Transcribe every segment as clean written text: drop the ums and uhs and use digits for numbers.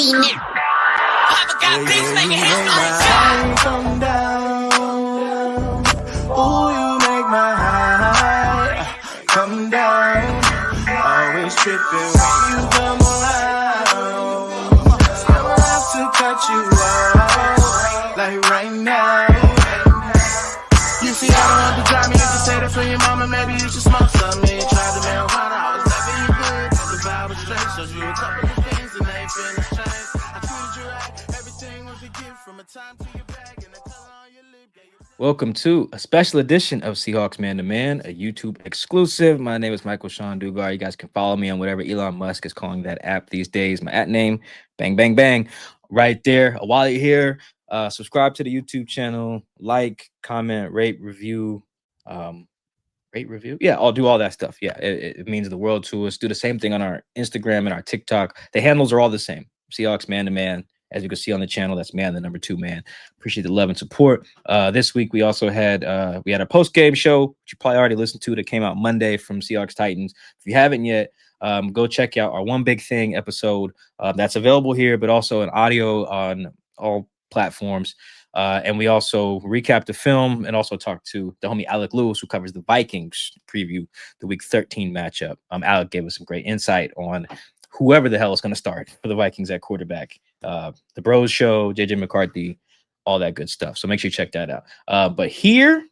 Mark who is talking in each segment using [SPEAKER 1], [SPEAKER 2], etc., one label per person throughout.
[SPEAKER 1] Come down. Ooh, you make my high come down. Always tripping when you come around. Never have to cut you out like right now. You see, I don't have to drive me. You can say that for your mama. Maybe you should smoke some. Me try to marijuana. I was never you good. The vibe was straight. Showed you a couple of things and they feel strange. I treated you right. Everything was a gift from a time to your bag and the color on your lip.
[SPEAKER 2] Welcome to a special edition of Seahawks Man to Man, a YouTube exclusive. My name is Michael-Shawn Dugar. You guys can follow me on whatever Elon Musk is calling that app these days. My at name, bang, bang, bang, right there. While you're here, subscribe to the YouTube channel, like, comment, rate, review. Yeah, I'll do all that stuff. Yeah, it means the world to us. Do the same thing on our Instagram and our TikTok. The handles are all the same. Seahawks Man to Man. As you can see on the channel, that's man, the number 2 man. Appreciate the love and support. This week we also had a post-game show, which you probably already listened to, that came out Monday from Seahawks Titans. If you haven't yet, go check out our One Big Thing episode. That's available here, but also in audio on all platforms. And we also recapped the film and also talked to the homie Alec Lewis, who covers the Vikings preview, the Week 13 matchup. Alec gave us some great insight on whoever the hell is going to start for the Vikings at quarterback. The Bros Show, JJ McCarthy, all that good stuff. So make sure you check that out. But here,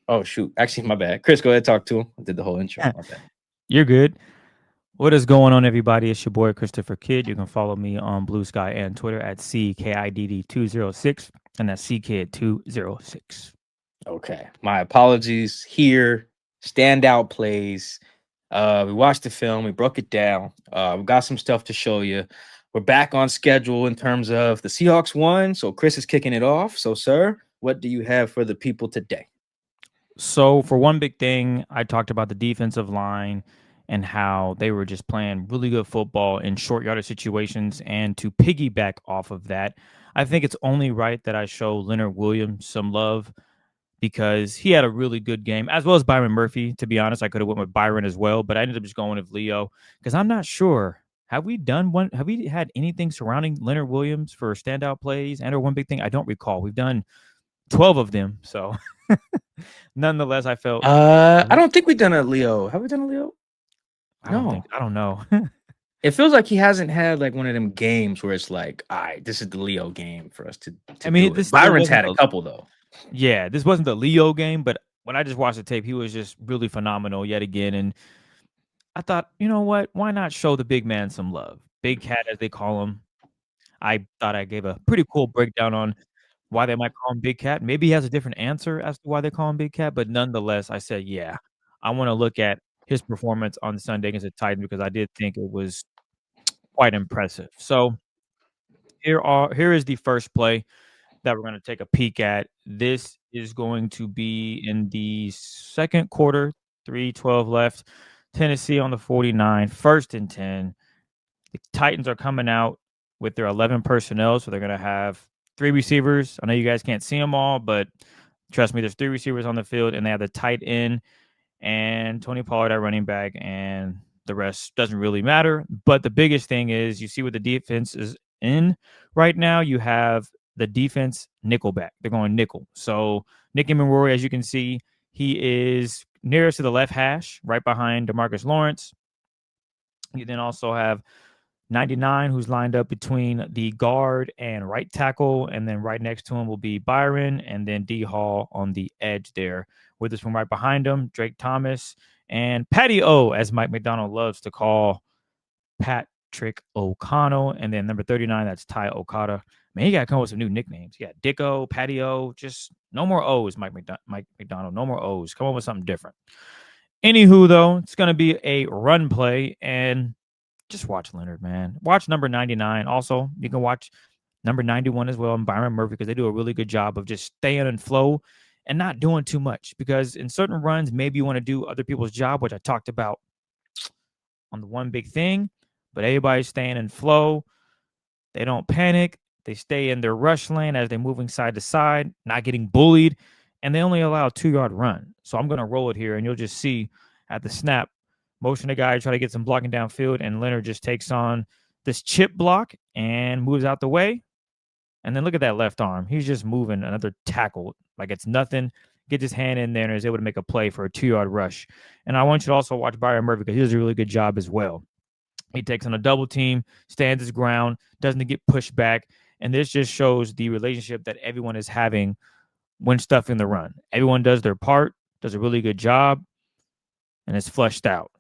[SPEAKER 2] oh shoot, actually my bad. Chris, go ahead, talk to him. I did the whole intro. My bad.
[SPEAKER 3] You're good. What is going on, everybody? It's your boy Christopher Kidd. You can follow me on Blue Sky and Twitter at CKIDD206, and that's CKID206.
[SPEAKER 2] Okay, my apologies. Here, Standout Plays. We watched the film, we broke it down. We got some stuff to show you. We're back on schedule in terms of the Seahawks won, so Chris is kicking it off. So, sir, what do you have for the people today?
[SPEAKER 3] So, for one big thing, I talked about the defensive line and how they were just playing really good football in short yardage situations. And to piggyback off of that, I think it's only right that I show Leonard Williams some love because he had a really good game, as well as Byron Murphy. To be honest, I could have went with Byron as well, but I ended up just going with Leo because I'm not sure. Have we had anything surrounding Leonard Williams for standout plays and or one big thing? I don't recall. We've done 12 of them. So nonetheless, I felt
[SPEAKER 2] I don't think we've done a Leo. Have we done a Leo?
[SPEAKER 3] I don't know.
[SPEAKER 2] It feels like he hasn't had like one of them games where it's like, all right, this is the Leo game for us to
[SPEAKER 3] I mean,
[SPEAKER 2] Byron's had a couple though.
[SPEAKER 3] Yeah, this wasn't the Leo game, but when I just watched the tape, he was just really phenomenal yet again. And I thought, you know what? Why not show the big man some love? Big Cat, as they call him. I thought I gave a pretty cool breakdown on why they might call him Big Cat. Maybe he has a different answer as to why they call him Big Cat, but nonetheless, I said, yeah, I want to look at his performance on Sunday against the Titans because I did think it was quite impressive. So here is the first play that we're going to take a peek at. This is going to be in the second quarter, 3:12 left. Tennessee on the 49, 1st and 10. The Titans are coming out with their 11 personnel, so they're going to have 3 receivers. I know you guys can't see them all, but trust me, there's 3 receivers on the field, and they have the tight end and Tony Pollard at running back, and the rest doesn't really matter. But the biggest thing is you see what the defense is in right now. You have the defense nickel back. They're going nickel. So Nicky Monroe, as you can see, he is nearest to the left hash, right behind DeMarcus Lawrence. You then also have 99, who's lined up between the guard and right tackle, and then right next to him will be Byron, and then D. Hall on the edge there. With us from right behind him, Drake Thomas, and Patty O, as Mike McDonald loves to call Patrick O'Connell, and then number 39, that's Ty Okada. Man, he got to come up with some new nicknames. Yeah, Dicko, Patty O, just no more O's, Mike McDonald, no more O's. Come up with something different. Anywho, though, it's going to be a run play, and just watch Leonard, man. Watch number 99. Also, you can watch number 91 as well, and Byron Murphy, because they do a really good job of just staying in flow and not doing too much. Because in certain runs, maybe you want to do other people's job, which I talked about on the one big thing, but everybody's staying in flow. They don't panic. They stay in their rush lane as they're moving side to side, not getting bullied, and they only allow a 2-yard run. So I'm going to roll it here, and you'll just see at the snap, motion the guy, try to get some blocking downfield, and Leonard just takes on this chip block and moves out the way. And then look at that left arm. He's just moving another tackle like it's nothing. Gets his hand in there and is able to make a play for a 2-yard rush. And I want you to also watch Byron Murphy because he does a really good job as well. He takes on a double team, stands his ground, doesn't get pushed back. And this just shows the relationship that everyone is having when stuffing the run. Everyone does their part, does a really good job, and it's fleshed out.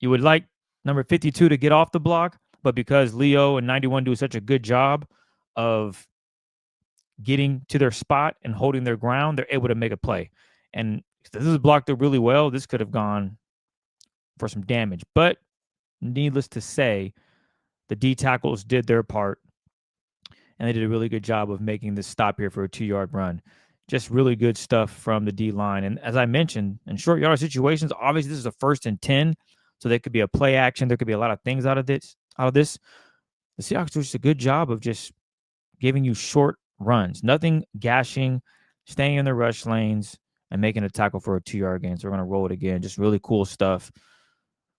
[SPEAKER 3] You would like number 52 to get off the block, but because Leo and 91 do such a good job of getting to their spot and holding their ground, they're able to make a play. And if this is blocked up really well, this could have gone for some damage. But needless to say, the D tackles did their part, and they did a really good job of making this stop here for a 2-yard run. Just really good stuff from the D line. And as I mentioned, in short yard situations, obviously this is a 1st and 10, so there could be a play action. There could be a lot of things out of this. The Seahawks do just a good job of just giving you short runs, nothing gashing, staying in the rush lanes, and making a tackle for a 2-yard gain. So we're going to roll it again. Just really cool stuff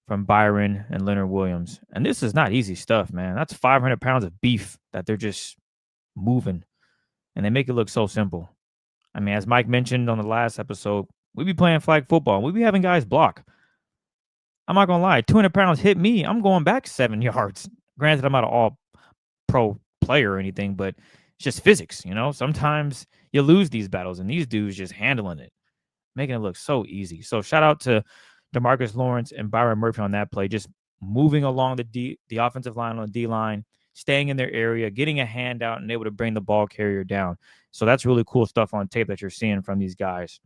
[SPEAKER 3] from Byron and Leonard Williams. And this is not easy stuff, man. That's 500 pounds of beef that they're just moving, and they make it look so simple. I mean, as Mike mentioned on the last episode, we be playing flag football. We be having guys block. I'm not going to lie. 200 pounds hit me. I'm going back 7 yards. Granted, I'm not an all-pro player or anything, but it's just physics, you know? Sometimes you lose these battles, and these dudes just handling it, making it look so easy. So shout out to DeMarcus Lawrence and Byron Murphy on that play, just moving along the offensive line on the D-line, staying in their area, getting a hand out, and able to bring the ball carrier down. So that's really cool stuff on tape that you're seeing from these guys.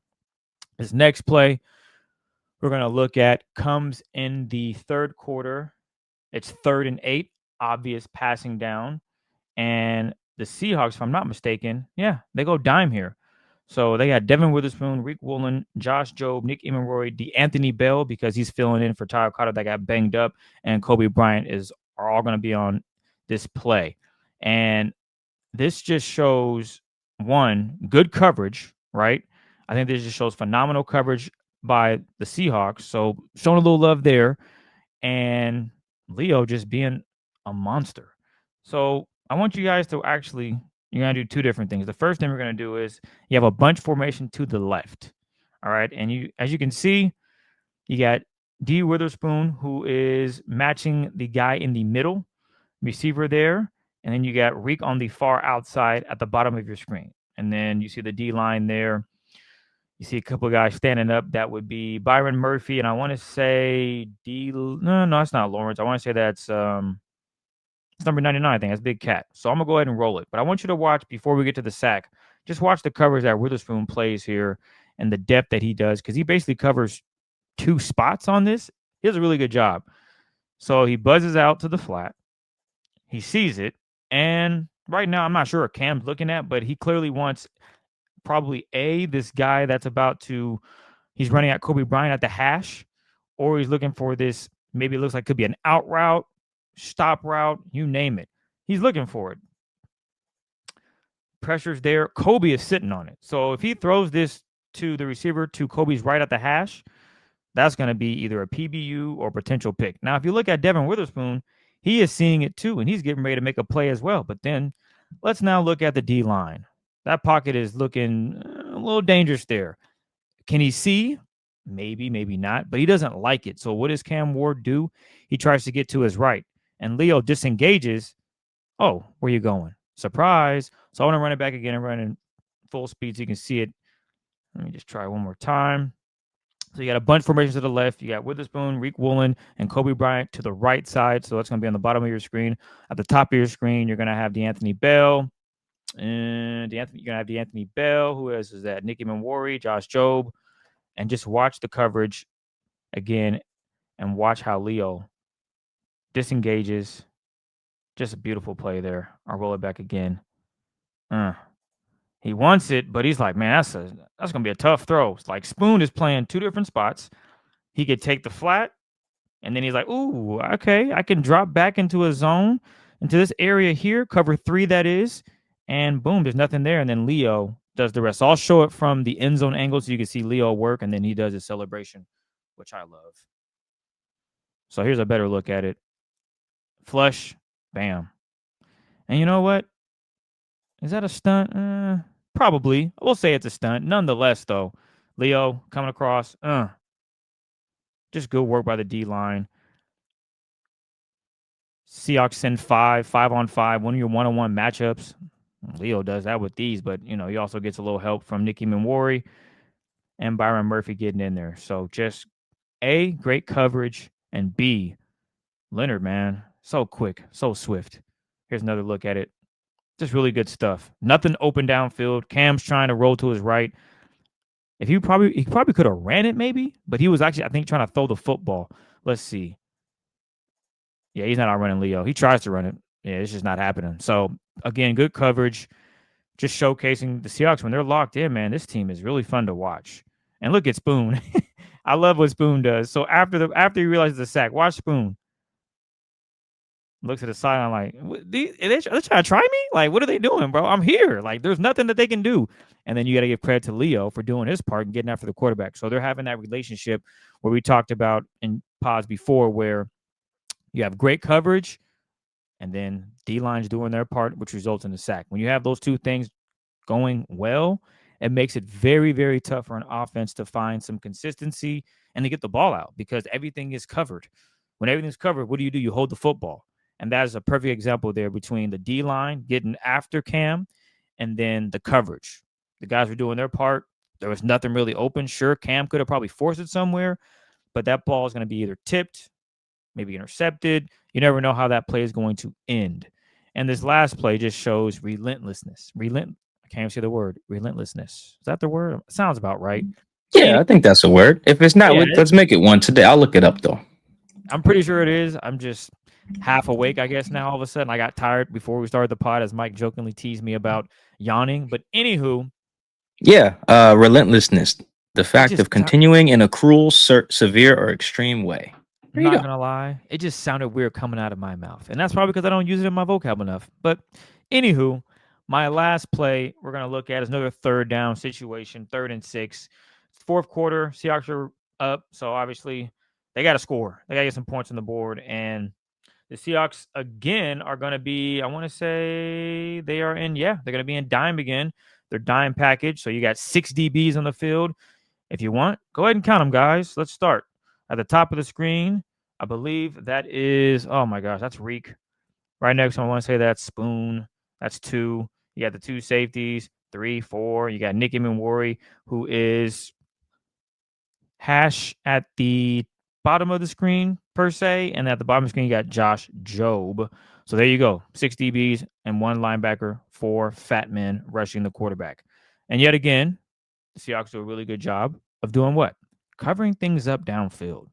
[SPEAKER 3] This next play we're going to look at comes in the third quarter. It's 3rd and 8, obvious passing down. And the Seahawks, if I'm not mistaken, they go dime here. So they got Devin Witherspoon, Rick Woolen, Josh Jobe, Nick Emenroy, DeAnthony Bell, because he's filling in for Tyler Carter that got banged up, and Kobe Bryant are all going to be on this play. And this just shows, one, good coverage, right? I think this just shows phenomenal coverage by the Seahawks. So showing a little love there. And Leo just being a monster. So I want you guys to actually, you're going to do 2 different things. The first thing we're going to do is you have a bunch formation to the left. All right. And as you can see, you got D Witherspoon, who is matching the guy in the middle receiver there. And then you got Reek on the far outside at the bottom of your screen. And then you see the D line there. You see a couple of guys standing up. That would be Byron Murphy. And I want to say no, it's not Lawrence. I want to say that's it's number 99, I think. That's Big Cat. So I'm going to go ahead and roll it. But I want you to watch, before we get to the sack, just watch the coverage that Witherspoon plays here and the depth that he does, because he basically covers 2 spots on this. He does a really good job. So he buzzes out to the flat. He sees it. And right now, I'm not sure what Cam's looking at, but he clearly wants probably this guy that's he's running at Kobe Bryant at the hash, or he's looking for this, maybe it looks like could be an out route, stop route, you name it. He's looking for it. Pressure's there. Kobe is sitting on it. So if he throws this to the receiver to Kobe's right at the hash, that's going to be either a PBU or potential pick. Now, if you look at Devin Witherspoon, he is seeing it too, and he's getting ready to make a play as well. But then let's now look at the D-line. That pocket is looking a little dangerous there. Can he see? Maybe, maybe not, but he doesn't like it. So what does Cam Ward do? He tries to get to his right, and Leo disengages. Oh, where you going? Surprise. So I want to run it back again and run in full speed so you can see it. Let me just try one more time. So you got a bunch of formations to the left. You got Witherspoon, Reek Woolen, and Kobe Bryant to the right side. So that's going to be on the bottom of your screen. At the top of your screen, you're going to have DeAnthony Bell. And you're going to have DeAnthony Bell. Who else is that? Nicky Manwari, Josh Jobe. And just watch the coverage again and watch how Leo disengages. Just a beautiful play there. I'll roll it back again. He wants it, but he's like, man, that's going to be a tough throw. It's like Spoon is playing 2 different spots. He could take the flat, and then he's like, ooh, okay, I can drop back into a zone, into this area here, cover 3 that is, and boom, there's nothing there. And then Leo does the rest. So I'll show it from the end zone angle so you can see Leo work, and then he does his celebration, which I love. So here's a better look at it. Flush, Bam. And you know what? Is that a stunt? Probably. We'll say it's a stunt. Nonetheless, though, Leo coming across. Just good work by the D line. Seahawks send 5-on-5, one of your one-on-one matchups. Leo does that with these, but he also gets a little help from Nicky Minwori and Byron Murphy getting in there. So just A, great coverage, and B, Leonard, man, so quick, so swift. Here's another look at it. Just really good stuff. Nothing open downfield. Cam's trying to roll to his right. If he probably could have ran it maybe, but he was actually, I think, trying to throw the football. Let's see. Yeah, he's not outrunning Leo. He tries to run it. Yeah, it's just not happening. So again, good coverage. Just showcasing the Seahawks when they're locked in, man. This team is really fun to watch. And look at Spoon. I love what Spoon does. So after he realizes the sack, watch Spoon. Looks at the sideline like, they're trying to try me? Like, what are they doing, bro? I'm here. Like, there's nothing that they can do. And then you got to give credit to Leo for doing his part and getting after the quarterback. So they're having that relationship where we talked about in pods before, where you have great coverage and then D-line's doing their part, which results in the sack. When you have those two things going well, it makes it very, very tough for an offense to find some consistency and to get the ball out because everything is covered. When everything's covered, what do? You hold the football. And that is a perfect example there between the D-line getting after Cam and then the coverage. The guys were doing their part. There was nothing really open. Sure, Cam could have probably forced it somewhere, but that ball is going to be either tipped, maybe intercepted. You never know how that play is going to end. And this last play just shows relentlessness. I can't even say the word. Relentlessness. Is that the word? It sounds about right.
[SPEAKER 2] Yeah, I think that's a word. If it's not, let's make it one today. I'll look it up, though.
[SPEAKER 3] I'm pretty sure it is. I'm just half awake, I guess, now all of a sudden. I got tired before we started the pod, as Mike jokingly teased me about yawning. But anywho.
[SPEAKER 2] Yeah, relentlessness. The fact of continuing in a cruel, severe, or extreme way.
[SPEAKER 3] I'm not going to lie. It just sounded weird coming out of my mouth. And that's probably because I don't use it in my vocab enough. But anywho, my last play we're going to look at is another third down situation, 3rd and 6. Fourth quarter, Seahawks are up. So obviously they got to score. They got to get some points on the board. And the Seahawks, again, are going to be, I want to say they are in, they're going to be in dime again. Their dime package. So you got 6 DBs on the field. If you want, go ahead and count them, guys. Let's start. At the top of the screen, I believe that is, oh my gosh, that's Reek. Right next to him, I want to say that's Spoon. That's 2. You got the 2 safeties, 3, 4. You got Nicky Minwori, who is hash at the bottom of the screen, per se. And at the bottom of the screen, you got Josh Jobe. So there you go. 6 DBs and 1 linebacker, 4 fat men rushing the quarterback. And yet again, the Seahawks do a really good job of doing what? Covering things up downfield.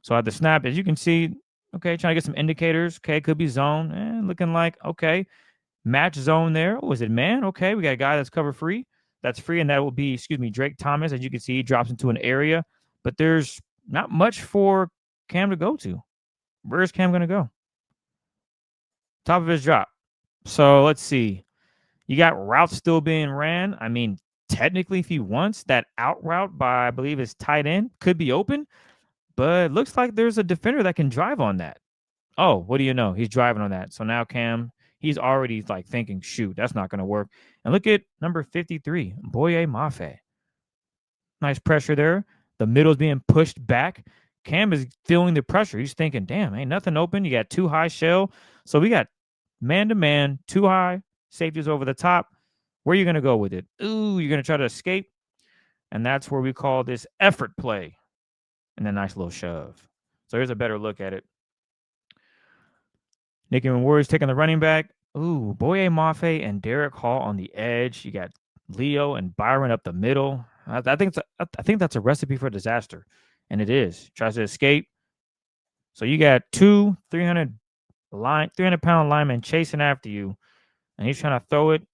[SPEAKER 3] So at the snap, as you can see, okay, trying to get some indicators. Okay, could be zone. Looking like, okay, match zone there. Oh, is it man? Okay, we got a guy that's cover free. That's free, and that will be, Drake Thomas. As you can see, he drops into an area. But there's not much for Cam to go to. Where's Cam going to go? Top of his drop. So let's see. You got routes still being ran. I mean, technically, if he wants, that out route by, I believe, his tight end could be open. But it looks like there's a defender that can drive on that. Oh, what do you know? He's driving on that. So now Cam, he's already like thinking, shoot, that's not going to work. And look at number 53, Boye Mafe. Nice pressure there. The middle's being pushed back. Cam is feeling the pressure. He's thinking, damn, ain't nothing open. You got 2 high shell. So we got man-to-man, 2 high, safeties over the top. Where are you going to go with it? Ooh, you're going to try to escape. And that's where we call this effort play. And a nice little shove. So here's a better look at it. Nicky Minwori's taking the running back. Ooh, Boye Mafe and Derek Hall on the edge. You got Leo and Byron up the middle. I think that's a recipe for disaster. And it is. Tries to escape. So you got 2 300-pound linemen chasing after you. And he's trying to throw it.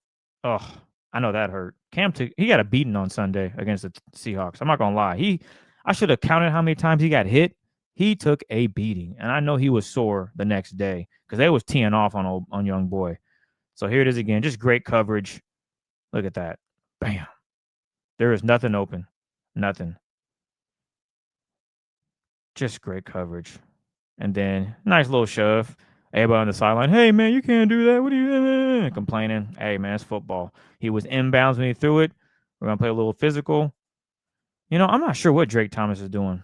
[SPEAKER 3] Oh, I know that hurt. He got a beating on Sunday against the Seahawks. I'm not going to lie. I should have counted how many times he got hit. He took a beating. And I know he was sore the next day because they was teeing off on young boy. So here it is again. Just great coverage. Look at that. Bam. There is nothing open. Nothing. Just great coverage. And then nice little shove. Everybody on the sideline, hey man, you can't do that. What are you complaining? Hey man, it's football. He was inbounds when he threw it. We're gonna play a little physical. You know, I'm not sure what Drake Thomas is doing.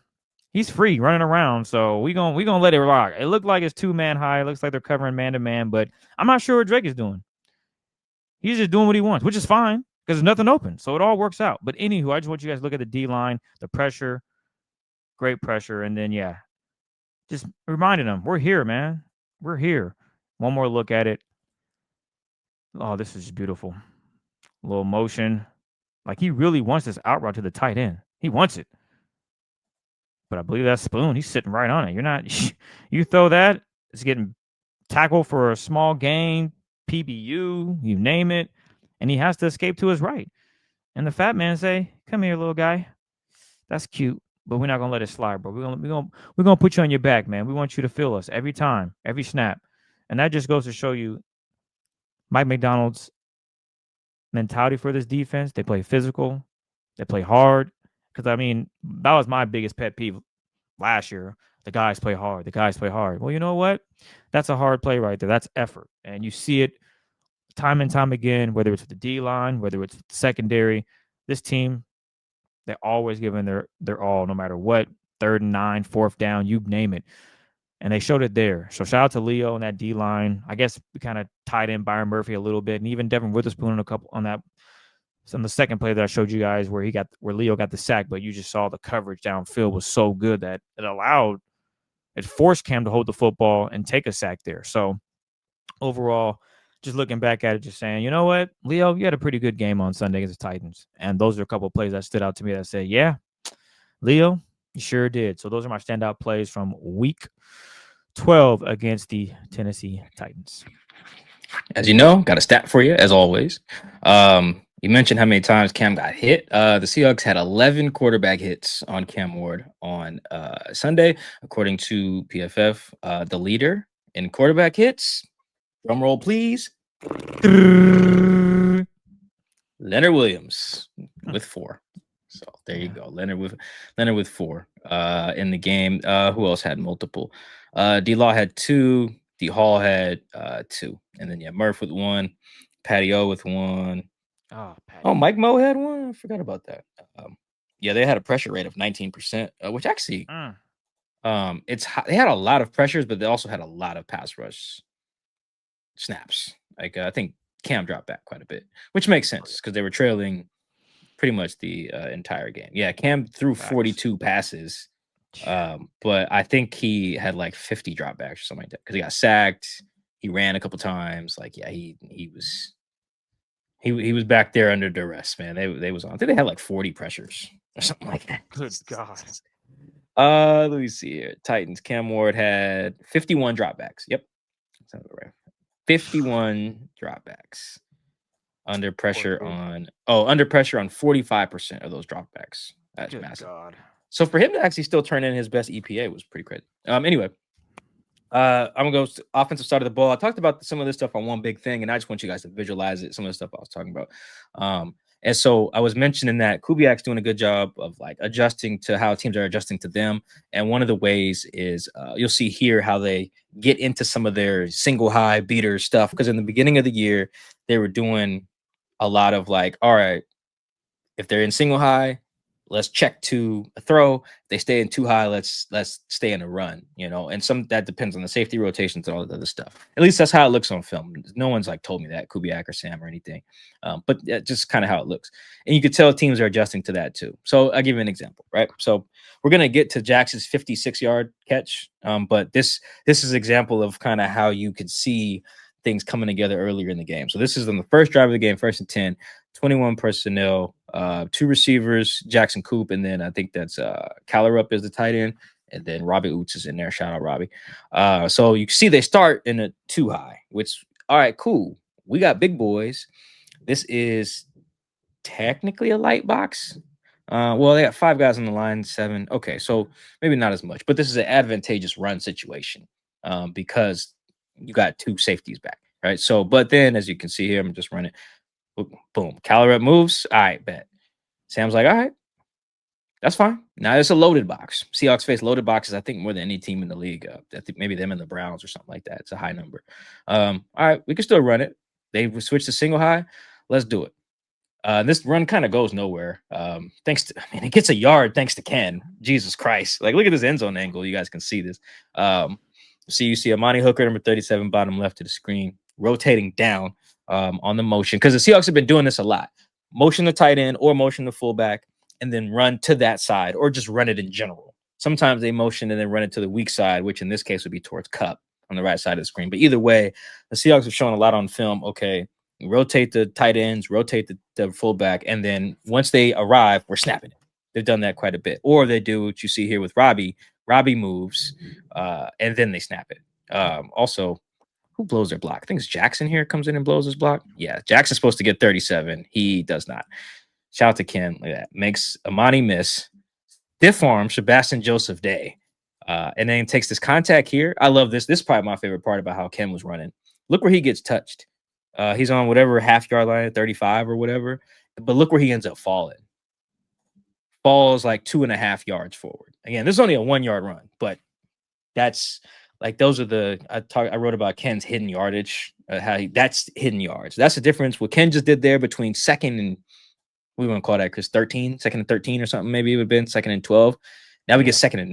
[SPEAKER 3] He's free running around, so we gonna let it rock. It looked like it's 2-man high. It looks like they're covering man to man, but I'm not sure what Drake is doing. He's just doing what he wants, which is fine because there's nothing open, so it all works out. But anywho, I just want you guys to look at the D line, the pressure, great pressure, and then just reminding them we're here, man. We're here. One more look at it. Oh, this is beautiful. A little motion. Like he really wants this out route to the tight end. He wants it. But I believe that Spoon, he's sitting right on it. You're not, you throw that, it's getting tackled for a small gain, PBU, you name it, and he has to escape to his right. And the fat man say, "Come here, little guy. That's cute, but we're not gonna let it slide, bro. We're gonna put you on your back, man. We want you to feel us every time, every snap." And that just goes to show you Mike McDonald's mentality for this defense. They play physical, they play hard. Because I mean, that was my biggest pet peeve last year. The guys play hard. The guys play hard. Well, you know what? That's a hard play right there. That's effort. And you see it time and time again, whether it's with the D line, whether it's with the secondary. This team, they're always giving their all, no matter what. 3rd and 9, 4th down, you name it. And they showed it there. So shout out to Leo and that D line. I guess we kind of tied in Byron Murphy a little bit, and even Devin Witherspoon on a couple on that. On the second play that I showed you guys where Leo got the sack, but you just saw the coverage downfield was so good that it forced Cam to hold the football and take a sack there. So overall, just looking back at it, just saying, you know what, Leo, you had a pretty good game on Sunday against the Titans. And those are a couple of plays that stood out to me that said, yeah, Leo, you sure did. So those are my standout plays from week 12 against the Tennessee Titans.
[SPEAKER 2] As you know, got a stat for you, as always. You mentioned how many times Cam got hit. The Seahawks had 11 quarterback hits on Cam Ward on Sunday, according to PFF. The leader in quarterback hits, drum roll please, Leonard Williams with 4. So there you go, Leonard with 4 in the game. Who else had multiple? D-Law had 2. D Hall had 2, and then Murph with 1, Patty O with 1. Oh, Mike Mo had 1. I forgot about that. They had a pressure rate of 19%, which actually, it's high. They had a lot of pressures, but they also had a lot of pass rush snaps. Like I think Cam dropped back quite a bit, which makes sense because they were trailing pretty much the entire game. Yeah, Cam threw 42 passes. But I think he had like 50 dropbacks or something like that because he got sacked. He ran a couple times. Like, yeah, he was back there under duress, man. They was on. I think they had like 40 pressures or something like that.
[SPEAKER 3] Good God.
[SPEAKER 2] Let me see here. Titans. Cam Ward had 51 dropbacks. Yep. Sounds right. 51 dropbacks. Under pressure on 45% of those dropbacks. That's massive. God. So for him to actually still turn in his best EPA was pretty crazy. Anyway, I'm gonna go offensive side of the ball. I talked about some of this stuff on One Big Thing, and I just want you guys to visualize it. Some of the stuff I was talking about. And so I was mentioning that Kubiak's doing a good job of like adjusting to how teams are adjusting to them. And one of the ways is you'll see here how they get into some of their single high beater stuff. Because in the beginning of the year, they were doing a lot of like, all right, if they're in single high, let's check to a throw. If they stay in too high, let's stay in a run, and some that depends on the safety rotations and all that other stuff. At least that's how it looks on film. No one's like told me that, Kubiak or Sam or anything. But just kind of how it looks. And you could tell teams are adjusting to that too. So I'll give you an example, right? So we're going to get to Jackson's 56-yard catch. But this is an example of kind of how you could see things coming together earlier in the game. So this is on the first drive of the game, 1st and 10, 21 personnel, 2 receivers, Jackson Coop, and then I think that's Callerup is the tight end, and then Robbie Oots is in there. Shout out Robbie. So you can see they start in a too high, which, all right, cool. We got big boys. This is technically a light box. Well, they got 5 guys on the line, 7. Okay, so maybe not as much, but this is an advantageous run situation because you got 2 safeties back, right? So, but then as you can see here, I'm just running. Boom. Callerup moves. All right, bet. Sam's like, all right, That's fine. Now it's a loaded box. Seahawks face loaded boxes, I think, more than any team in the league. I think maybe them and the Browns or something like that. It's a high number. All right, we can still run it. They switched to single high. Let's do it. This run kind of goes nowhere. Thanks to, I mean, it gets a yard thanks to Ken. Jesus Christ. Like, look at this end zone angle. You guys can see this. You see Amani Hooker, number 37, bottom left of the screen, rotating down on the motion. Because the Seahawks have been doing this a lot. Motion the tight end or motion the fullback, and then run to that side, or just run it in general. Sometimes they motion and then run it to the weak side, which in this case would be towards Cup on the right side of the screen. But either way, the Seahawks have shown a lot on film. Okay, rotate the tight ends, rotate the fullback, and then once they arrive, we're snapping it. They've done that quite a bit. Or they do what you see here with Robbie. Robbie moves, and then they snap it. Also, who blows their block? I think it's Jackson here comes in and blows his block. Yeah, Jackson's supposed to get 37. He does not. Shout out to Ken. Look at that. Makes Amani miss. Stiff arm, Sebastian Joseph Day. And then takes this contact here. I love this. This is probably my favorite part about how Ken was running. Look where he gets touched. He's on whatever half-yard line, 35 or whatever. But look where he ends up falling. Falls like 2.5 yards forward. Again, this is only a 1-yard run, but that's like those are I wrote about Ken's hidden yardage. That's hidden yards. That's the difference. What Ken just did there between second and we want to call that Chris 13, second and 13 or something. Maybe it would have been second and 12. Now we get second and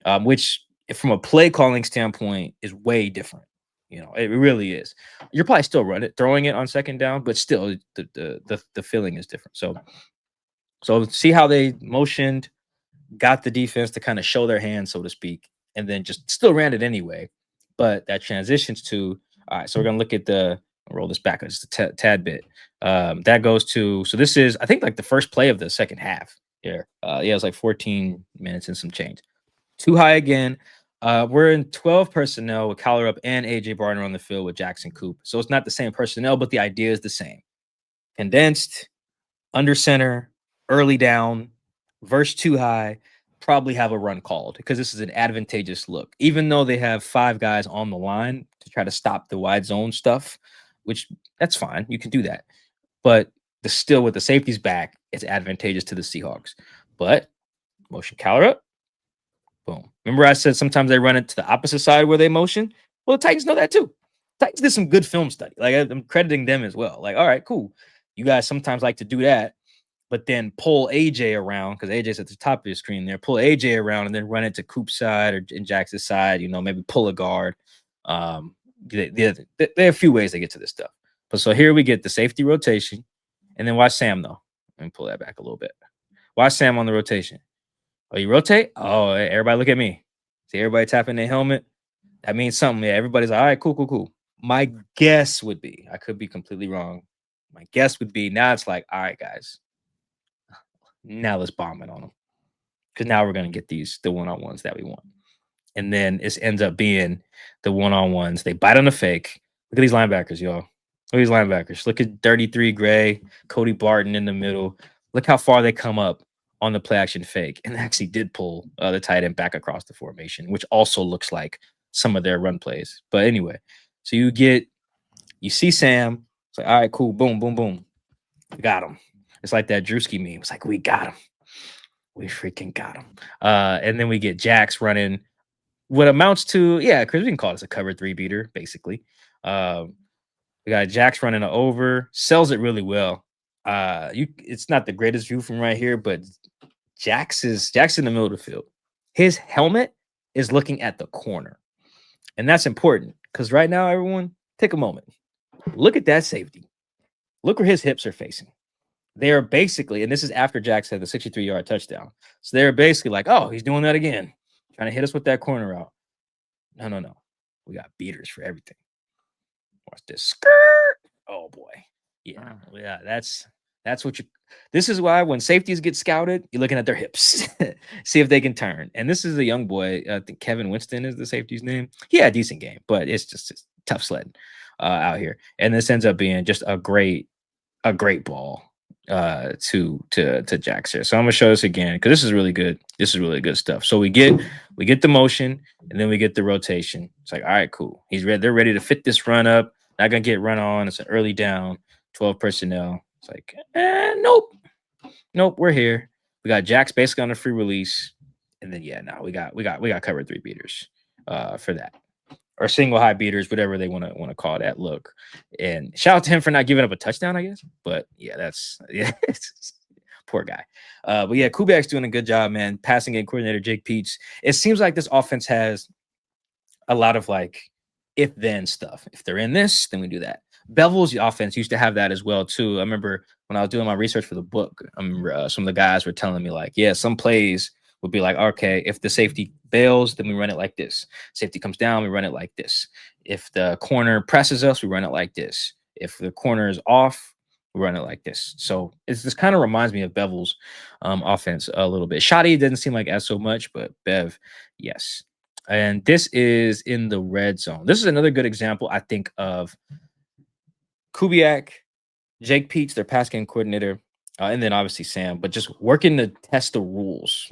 [SPEAKER 2] 9, which from a play calling standpoint is way different. You know, it really is. You're probably still throwing it on second down, but still the feeling is different. So see how they motioned, got the defense to kind of show their hand, so to speak, and then just still ran it anyway. But that transitions to, all right, so we're going to look at roll this back just a tad bit. That goes to, so this is, I think, like the first play of the second half here. It was like 14 minutes and some change. Too high again. We're in 12 personnel with Collar up and AJ Barner on the field with Jackson Coop. So it's not the same personnel, but the idea is the same. Condensed, under center, early down, verse too high, probably have a run called because this is an advantageous look. Even though they have 5 guys on the line to try to stop the wide zone stuff, which that's fine. You can do that. But still with the safeties back, it's advantageous to the Seahawks. But motion Collar up. Boom. Remember I said sometimes they run it to the opposite side where they motion? Well, the Titans know that too. Titans did some good film study. Like I'm crediting them as well. Like, all right, cool. You guys sometimes like to do that, but then pull AJ around because AJ's at the top of your screen there. Pull AJ around and then run it to Coop's side or in Jackson's side. You know, maybe pull a guard. There are a few ways they get to this stuff. But so here we get the safety rotation, and then watch Sam though. Let me pull that back a little bit. Watch Sam on the rotation. Oh, you rotate? Oh, everybody look at me. See everybody tapping their helmet? That means something. Yeah, everybody's like, all right, cool. My guess would be, I could be completely wrong. My guess would be now it's like, all right, guys, now let's bomb it on them. Because now we're going to get the one-on-ones that we want. And then it ends up being the one-on-ones. They bite on the fake. Look at these linebackers, y'all. Look at these linebackers. Look at 33 Gray, Cody Barton in the middle. Look how far they come up on the play action fake, and actually did pull the tight end back across the formation, which also looks like some of their run plays. But anyway, so you see Sam. It's like, all right, cool. Boom, boom, boom. We got him. It's like that Drewski meme. It's like, we got him. We freaking got him. And then we get Jax running what amounts to, because we can call this a cover 3 beater, basically. We got Jax running an over, sells it really well. It's not the greatest view from right here, but Jax in the middle of the field. His helmet is looking at the corner. And that's important because right now, everyone, take a moment. Look at that safety. Look where his hips are facing. They are basically, and this is after Jax had the 63-yard touchdown. So they're basically like, oh, he's doing that again. Trying to hit us with that corner out. No. We got beaters for everything. Watch this. Skirt. Oh, boy. Yeah, that's what this is why when safeties get scouted, you're looking at their hips, see if they can turn. And this is a young boy. I think Kevin Winston is the safety's name. He had a decent game, but it's tough sledding out here. And this ends up being just a great ball to Jax here. So I'm gonna show this again because this is really good. This is really good stuff. So we get the motion and then we get the rotation. It's like, all right, cool. He's ready. They're ready to fit this run up. Not gonna get run on. It's an early down. 12 personnel. It's like, nope, we're here. We got Jax basically on a free release, and then we got covered 3 beaters for that. Or single high beaters, whatever they want to call that look. And shout out to him for not giving up a touchdown, I guess. But yeah, that's poor guy. But yeah, Kubiak's doing a good job, man. Passing game coordinator Jake Peets. It seems like this offense has a lot of like if then stuff. If they're in this, then we do that. Bevel's offense used to have that as well too. I remember when I was doing my research for the book, I remember some of the guys were telling me like, yeah, some plays would be like, okay, if the safety bails, then we run it like this. Safety comes down, we run it like this. If the corner presses us, we run it like this. If the corner is off, we run it like this. So this kind of reminds me of Bevel's offense a little bit. Shoddy didn't seem like as so much, but Bev, yes. And this is in the red zone. This is another good example, I think, of Kubiak, Jake Peets, their pass game coordinator, and then obviously Sam, but just working to test the rules,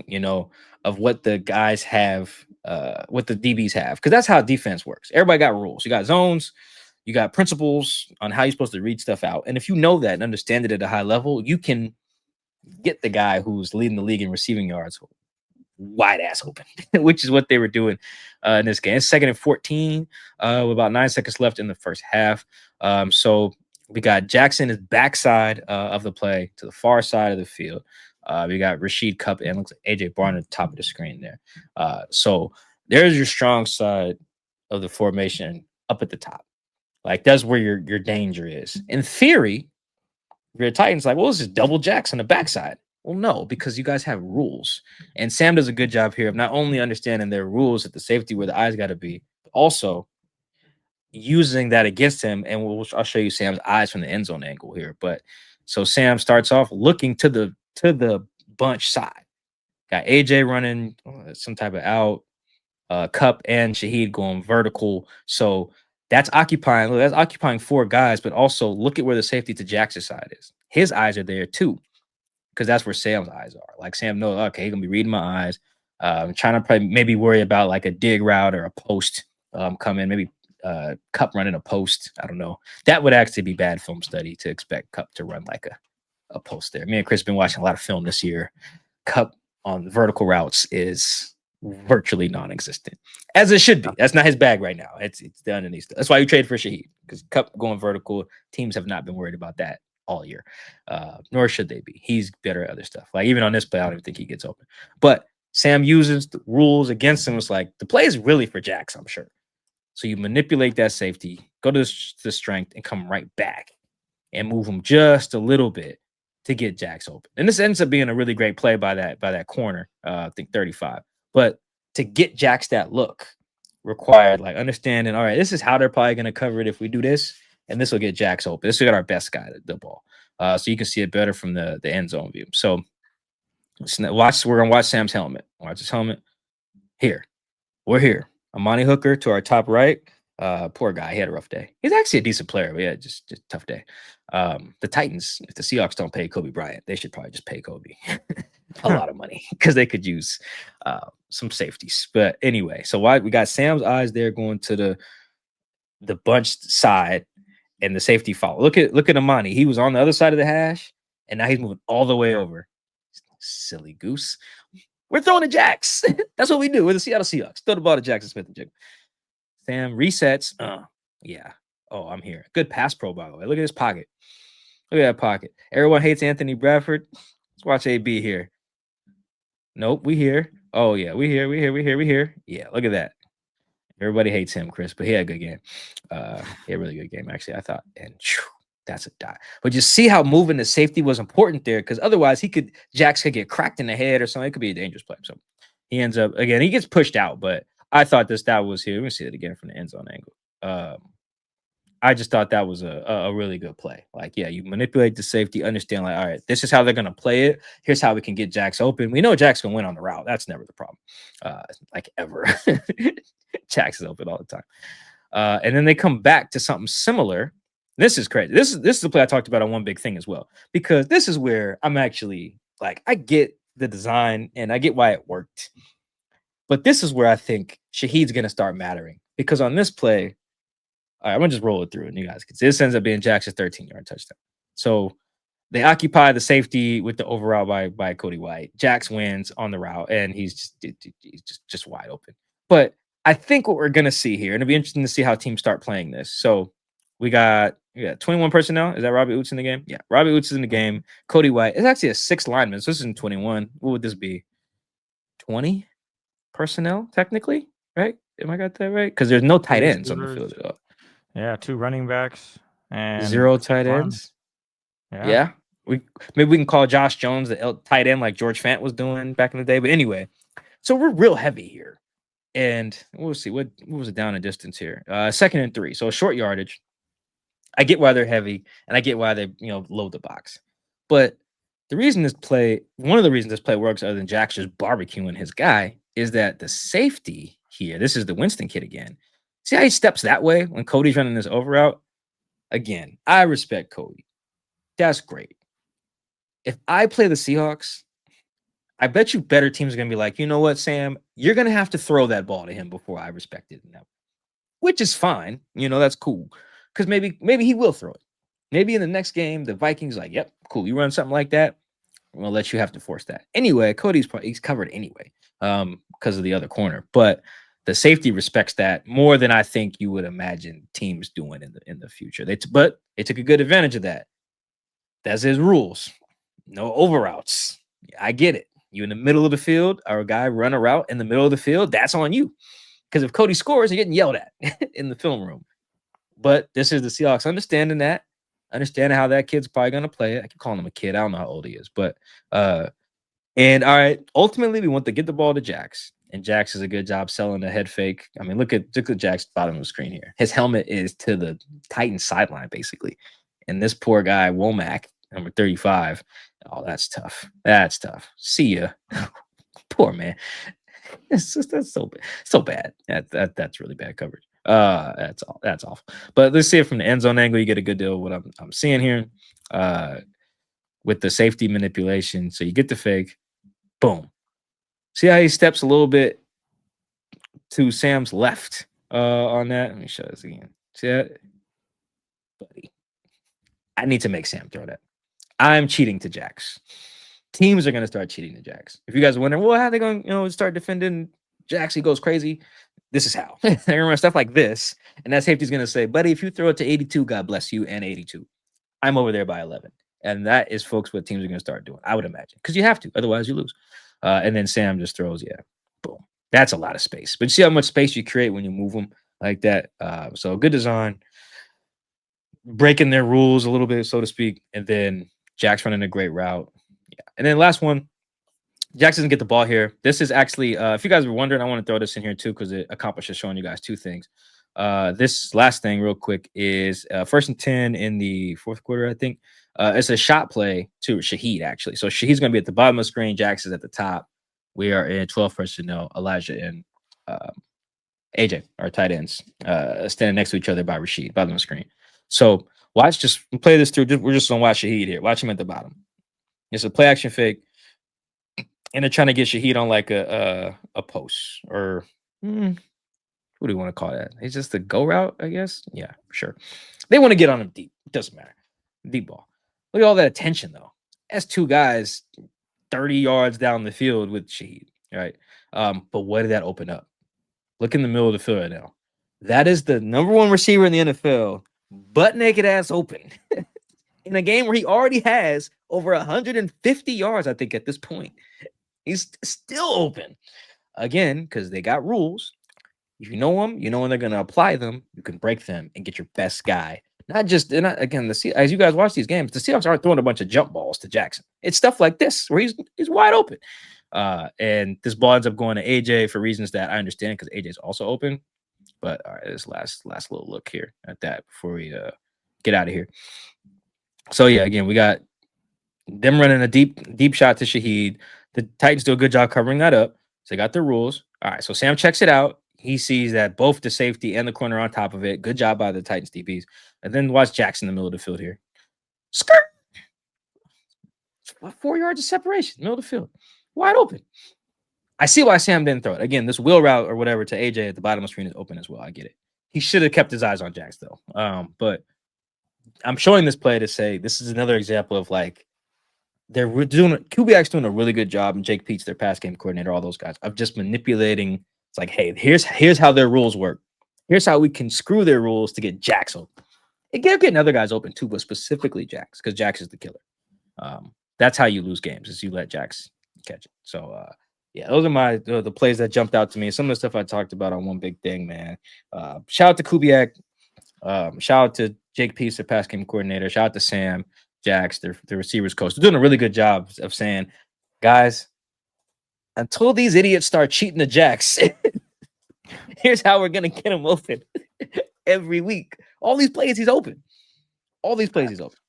[SPEAKER 2] of what the guys have, what the DBs have, because that's how defense works. Everybody got rules. You got zones, you got principles on how you're supposed to read stuff out. And if you know that and understand it at a high level, you can get the guy who's leading the league in receiving yards wide ass open, which is what they were doing in this game. It's 2nd and 14 with about 9 seconds left in the first half. So we got Jackson is backside of the play to the far side of the field. We got Rashid Cup and looks like AJ Barn at the top of the screen there. So there's your strong side of the formation up at the top. Like that's where your danger is. In theory, if you're a Titans, like, well, this is double Jacks on the backside. Well, no, because you guys have rules. And Sam does a good job here of not only understanding their rules at the safety where the eyes got to be, but also using that against him. And I'll show you Sam's eyes from the end zone angle here. But so Sam starts off looking to the bunch side. Got AJ running some type of out, Cup and Shaheed going vertical. So that's occupying 4 guys, but also look at where the safety to Jackson's side is. His eyes are there too, because that's where Sam's eyes are. Like Sam knows, okay, he's gonna be reading my eyes. Trying to maybe worry about like a dig route or a post coming, maybe Cup running a post. I don't know. That would actually be bad film study to expect Cup to run like a post there. Me and Chris have been watching a lot of film this year. Cup on vertical routes is virtually non-existent, as it should be. That's not his bag right now. It's the underneath stuff. That's why you trade for Shaheed, because Cup going vertical, teams have not been worried about that all year, nor should they be. He's better at other stuff. Like even on this play, I don't even think he gets open. But Sam uses the rules against him. It's like the play is really for Jax, I'm sure. So you manipulate that safety, go to the strength, and come right back and move him just a little bit to get Jax open. And this ends up being a really great play by that corner, I think 35. But to get Jax that look required like understanding, all right, this is how they're probably going to cover it if we do this, and this will get Jax open. This will get our best guy the ball. So you can see it better from the end zone view. So we're going to watch Sam's helmet. Watch his helmet. Here. We're here. Amani Hooker to our top right. Poor guy. He had a rough day. He's actually a decent player, but yeah, just a tough day. The Titans, if the Seahawks don't pay Kobe Bryant, they should probably just pay Kobe a lot of money, because they could use some safeties. But anyway, so we got Sam's eyes there going to the bunch side, and the safety follow. Look at Amani. He was on the other side of the hash, and now he's moving all the way over. Silly goose. We're throwing to Jax. That's what we do. We're the Seattle Seahawks. Throw the ball to Jackson Smith and Jiggle. Sam resets. Yeah. Oh, I'm here. Good pass pro, by the way. Look at his pocket. Look at that pocket. Everyone hates Anthony Bradford. Let's watch AB here. Nope, we here. Oh, yeah, we here. Yeah, look at that. Everybody hates him, Chris, but he had a good game. He had a really good game, actually, I thought. And that's a dot. But you see how moving the safety was important there, because otherwise Jax could get cracked in the head or something. It could be a dangerous play. So he ends up, again, he gets pushed out, but I thought that was here. Let me see it again from the end zone angle. I just thought that was a really good play. Like, yeah, you manipulate the safety, understand, like, all right, this is how they're going to play it. Here's how we can get Jax open. We know Jax going to win on the route. That's never the problem, like ever. Jax is open all the time. And then they come back to something similar. This is crazy. This is the play I talked about on One Big Thing as well, because this is where I'm actually like, I get the design and I get why it worked. But this is where I think Shaheed's going to start mattering, because on this play, all right, I'm going to just roll it through and you guys can see this ends up being Jackson's 13-yard touchdown. So They occupy the safety with the over route by Cody White. Jax wins on the route, and he's just wide open. But I think what we're gonna see here, and it'll be interesting to see how teams start playing this. So we got 21 personnel. Is that Robbie Oots in the game? Yeah, Robbie Oots is in the game. Cody White. It's actually a 6 lineman. So this isn't 21. What would this be? 20 personnel, technically, right? Am I got that right? Because there's no tight ends on the field at all.
[SPEAKER 3] Yeah, 2 running backs and
[SPEAKER 2] 0 tight ends. Yeah. Maybe we can call Josh Jones the tight end like George Fant was doing back in the day. But anyway, so we're real heavy here. And we'll see. What was it down in distance here? 2nd and 3. So short yardage. I get why they're heavy, and I get why they load the box. But one of the reasons this play works, other than Jax just barbecuing his guy, is that the safety here, this is the Winston kid again. See how he steps that way when Cody's running this over route? Again, I respect Cody. That's great. If I play the Seahawks, I bet you better teams are going to be like, you know what, Sam, you're going to have to throw that ball to him before I respect it. Which is fine. That's cool. Because maybe he will throw it. Maybe in the next game, the Vikings like, yep, cool. You run something like that, we'll let you have to force that. Anyway, he's covered anyway because of the other corner. But the safety respects that more than I think you would imagine teams doing in the future. But they took a good advantage of that. That's his rules. No over routes. I get it. You in the middle of the field, our guy run a route in the middle of the field, that's on you. Because if Cody scores, you're getting yelled at in the film room. But this is the Seahawks understanding how that kid's probably going to play it. I keep calling him a kid. I don't know how old he is. But, and all right, ultimately, we want to get the ball to Jax. And Jax does a good job selling the head fake. I mean, look at Jax bottom of the screen here. His helmet is to the Titans sideline, basically. And this poor guy, Womack, number 35. Oh, that's tough. That's tough. See ya. Poor man. That's so bad. That's really bad coverage. That's awful. But let's see it from the end zone angle. You get a good deal of what I'm seeing here. With the safety manipulation. So you get the fake. Boom. See how he steps a little bit to Sam's left on that? Let me show this again. See that? Buddy. I need to make Sam throw that. I'm cheating to Jax. Teams are going to start cheating to Jax. If you guys are wondering, well, how are they going to start defending Jax? He goes crazy. This is how. They're going to run stuff like this. And that safety's going to say, buddy, if you throw it to 82, God bless you, and 82. I'm over there by 11. And that is, folks, what teams are going to start doing, I would imagine. Because you have to. Otherwise, you lose. And then Sam just throws, boom. That's a lot of space. But you see how much space you create when you move them like that. So good design. Breaking their rules a little bit, so to speak. And then Jax running a great route. Yeah. And then last one, Jax doesn't get the ball here. This is actually, if you guys were wondering, I want to throw this in here too because it accomplishes showing you guys 2 things. This last thing real quick is 1st and 10 in the 4th quarter, I think. It's a shot play to Shaheed, actually. So Shaheed's going to be at the bottom of the screen. Jax is at the top. We are in 12 personnel. Elijah and AJ, our tight ends, standing next to each other by Rashid, bottom of the screen. So watch, just play this through. We're just going to watch Shaheed here. Watch him at the bottom. It's a play action fake. And they're trying to get Shaheed on like a post or what do you want to call that? It's just a go route, I guess. Yeah, sure. They want to get on him deep. It doesn't matter. Deep ball. Look at all that attention, though. That's 2 guys 30 yards down the field with Shaheed, right? But what did that open up? Look in the middle of the field right now. That is the number 1 receiver in the NFL, butt naked ass open in a game where he already has over 150 yards, I think, at this point. He's still open. Again, because they got rules. If you know them, you know when they're going to apply them, you can break them and get your best guy. Again, as you guys watch these games, the Seahawks aren't throwing a bunch of jump balls to Jackson. It's stuff like this where he's wide open. And this ball ends up going to AJ for reasons that I understand because AJ's also open. But all right, this last little look here at that before we get out of here. So yeah, again, we got them running a deep shot to Shaheed. The Titans do a good job covering that up. So they got their rules. All right, so Sam checks it out. He sees that both the safety and the corner are on top of it. Good job by the Titans DBs. And then watch Jackson in the middle of the field here. Skirt! 4 yards of separation, middle of the field. Wide open. I see why Sam didn't throw it. Again, this wheel route or whatever to AJ at the bottom of the screen is open as well. I get it. He should have kept his eyes on Jax, though. But I'm showing this play to say this is another example of like they're doing Kubiak's doing a really good job, and Jake Pete's their pass game coordinator, all those guys, of just manipulating. It's like, hey, here's how their rules work. Here's how we can screw their rules to get Jax open. They're getting other guys open too, but specifically Jax, because Jax is the killer. That's how you lose games, is you let Jax catch it. So yeah, those are the plays that jumped out to me. Some of the stuff I talked about on One Big Thing, man. Shout out to Kubiak. Shout out to Jake Peace, the pass game coordinator. Shout out to Sam, Jax, the receivers coach. They're doing a really good job of saying, guys, until these idiots start cheating the Jax, here's how we're gonna get him open every week. All these plays he's open. All these plays he's open.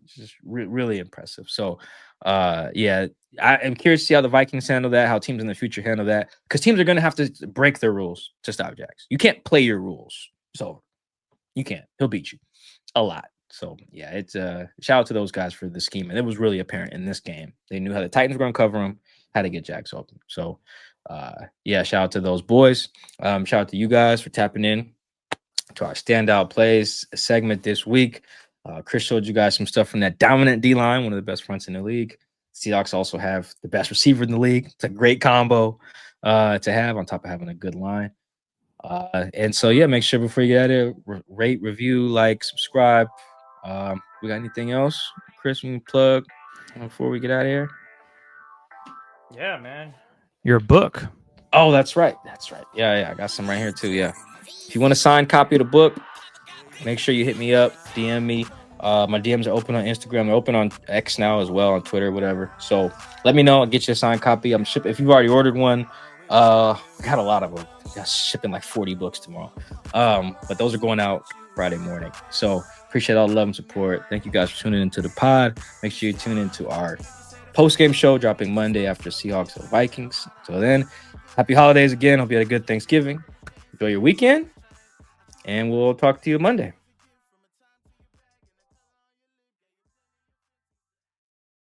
[SPEAKER 2] Just really impressive. So yeah, I am curious to see how the Vikings handle that, how teams in the future handle that, because teams are going to have to break their rules to stop Jax. You can't play your rules, so you can't. He'll beat you a lot. So yeah, it's shout out to those guys for the scheme, and it was really apparent in this game. They knew how the Titans were going to cover him, how to get Jax open. So yeah, shout out to those boys. Shout out to you guys for tapping in to our Standout Plays segment this week. Chris showed you guys some stuff from that dominant D-line, one of the best fronts in the league. Seahawks also have the best receiver in the league. It's a great combo to have on top of having a good line. And so, yeah, make sure before you get out of here, rate, review, like, subscribe. We got anything else, Chris, we can plug before we get out of here?
[SPEAKER 3] Yeah, man. Your book.
[SPEAKER 2] Oh, that's right. That's right. Yeah, I got some right here too. Yeah. If you want a signed copy of the book, make sure you hit me up, DM me. My DMs are open on Instagram. They're open on X now as well, on Twitter, whatever. So let me know. I'll get you a signed copy. I'm shipping. If you've already ordered one, got a lot of them. I'm shipping like 40 books tomorrow. But those are going out Friday morning. So appreciate all the love and support. Thank you guys for tuning into the pod. Make sure you tune into our post-game show dropping Monday after Seahawks and Vikings. So then, happy holidays again. Hope you had a good Thanksgiving. Enjoy your weekend. And we'll talk to you Monday.